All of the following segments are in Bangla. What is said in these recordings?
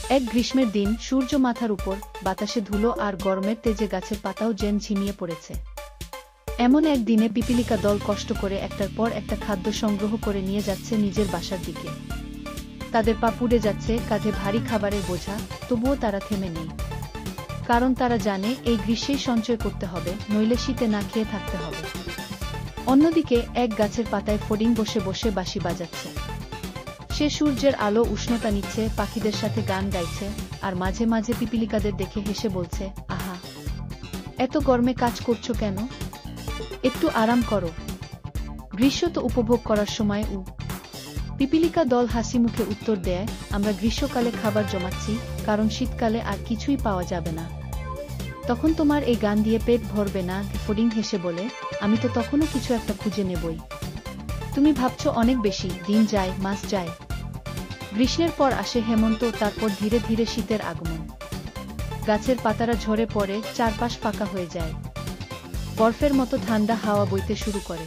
এক গ্রীষ্মের দিন সূর্য মাথার উপর, বাতাসে ধুলো আর গরমের তেজে গাছের পাতাও যেন ঝিমিয়ে পড়েছে। এমন এক দিনে পিপীলিকা দল কষ্ট করে একটার পর একটা খাদ্য সংগ্রহ করে নিয়ে যাচ্ছে নিজের বাসার দিকে। তাদের পা পুড়ে যাচ্ছে, কাঁধে ভারী খাবারের বোঝা, তবুও তারা থেমে নেই। কারণ তারা জানে এই গ্রীষ্মেই সঞ্চয় করতে হবে, নইলে শীতে না খেয়ে থাকতে হবে। অন্যদিকে এক গাছের পাতায় ফড়িং বসে বসে বাঁশি বাজাচ্ছে। সে সূর্যের আলো উষ্ণতা নিচ্ছে, পাখিদের সাথে গান গাইছে, আর মাঝে মাঝে পিপীলিকাদের দেখে হেসে বলছে, আহা, এত গরমে কাজ করছো কেন? একটু আরাম করো, গ্রীষ্ম তো উপভোগ করার সময়। পিপীলিকা দল হাসি মুখে উত্তর দেয়, আমরা গ্রীষ্মকালে খাবার জমাচ্ছি, কারণ শীতকালে আর কিছুই পাওয়া যাবে না। তখন তোমার এই গান দিয়ে পেট ভরবে না। ফড়িং হেসে বলে, আমি তো তখনও কিছু একটা খুঁজে নেবই। তুমি ভাবছো অনেক বেশি, দিন যায়, মাস যায়। গ্রীষ্মের পর আসে হেমন্ত, তারপর ধীরে ধীরে শীতের আগমন। গাছের পাতারা ঝরে পড়ে, চারপাশ ফাঁকা হয়ে যায়। বরফের মতো ঠান্ডা হাওয়া বইতে শুরু করে।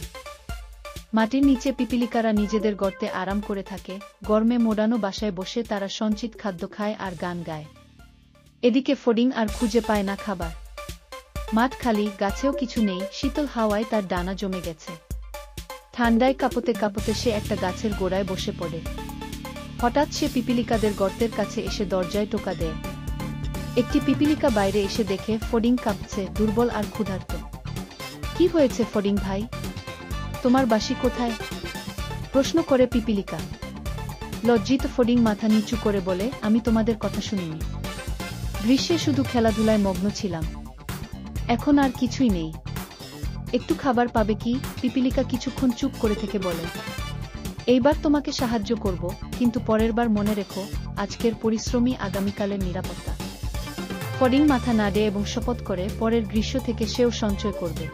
মাটির নিচে পিপীলিকারা নিজেদের গর্তে আরাম করে থাকে, গরমে মোড়ানো বাসায় বসে তারা সঞ্চিত খাদ্য খায় আর গান গায়। এদিকে ফড়িং আর খুঁজে পায় না খাবার। মাঠ খালি, গাছেও কিছু নেই, শীতল হাওয়ায় তার ডানা জমে গেছে। ঠান্ডায় কাঁপতে কাঁপতে সে একটা গাছের গোড়ায় বসে পড়ে। হঠাৎ সে পিপীলিকাদের গর্তের কাছে এসে দরজায় টোকা দেয়। একটি পিপীলিকা বাইরে এসে দেখে ফড়িং কাঁপছে, দুর্বল আর ক্ষুধার্ত। কি হয়েছে ফড়িং ভাই, তোমার বাঁশি কোথায়? প্রশ্ন করে পিপীলিকা। লজ্জিত ফড়িং মাথা নিচু করে বলে, আমি তোমাদের কথা শুনিনি। গ্রীষ্মে শুধু খেলাধুলায় মগ্ন ছিলাম, এখন আর কিছুই নেই। একটু খাবার পাবে কি? পিপীলিকা কিছুক্ষণ চুপ করে থেকে বলে, এইবার তোমাকে সাহায্য করব, কিন্তু পরের বার মনে রেখো, আজকের পরিশ্রমই আগামীকালের নিরাপত্তা। ফড়িং মাথা নাড়ে এবং শপথ করে পরের গ্রীষ্ম থেকে সেও সঞ্চয় করবে।